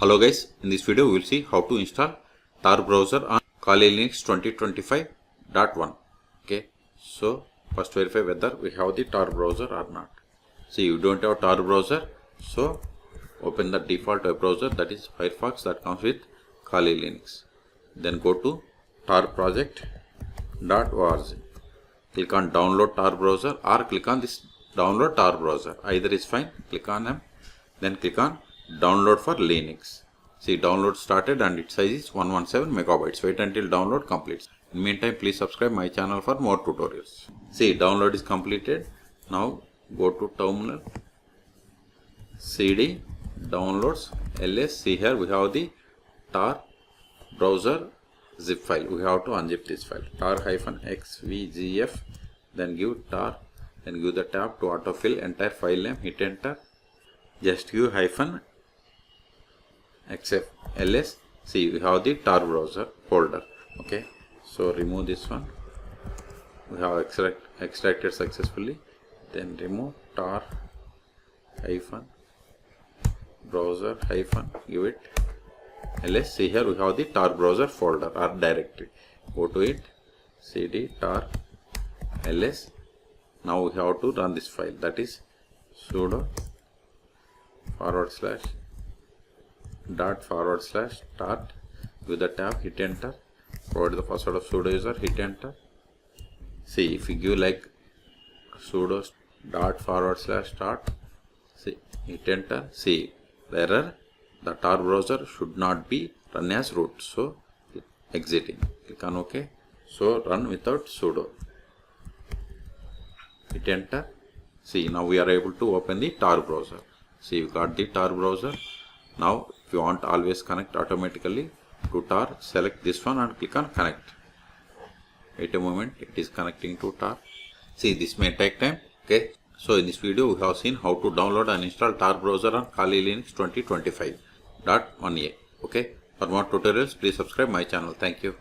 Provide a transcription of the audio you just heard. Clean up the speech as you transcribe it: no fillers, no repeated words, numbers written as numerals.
Hello guys, in this video we will see how to install Tor Browser on Kali Linux 2025.1. Okay, so first verify whether we have the Tor Browser or not. See, you don't have Tor Browser, so open the default web browser, that is Firefox, that comes with Kali Linux. Then go to torproject.org. Click on download Tor Browser or click on this download Tor Browser. Either is fine. Click on them. Then click on download for Linux. See, download started and its size is 117 megabytes. Wait until download completes. In the meantime, please subscribe my channel for more tutorials. See, download is completed. Now go to terminal, cd downloads ls. See, here we have the Tor Browser zip file. We have to unzip this file, tar-xvgf, then give tar, then give the tab to autofill entire file name, hit enter, just give -xf ls. See, we have the Tor Browser folder. Okay, so remove this one. We have extracted successfully. Then remove tar browser give it ls. See, here we have the Tor Browser folder or directory. Go to it, cd tar ls. Now we have to run this file, that is sudo /start with the tab, hit enter, provide the password of sudo user, hit enter. See, if you give like sudo ./start, see, hit enter. See, the error, the Tor Browser should not be run as root, so exiting. Click on OK. So run without sudo, hit enter. See, now we are able to open the Tor Browser. See, you got the Tor Browser. Now if you want to always connect automatically to Tor, select this one and click on connect. Wait a moment, it is connecting to Tor. See, this may take time. Okay, so in this video we have seen how to download and install Tor Browser on Kali Linux 2025.1a. Okay, for more tutorials please subscribe my channel. Thank you.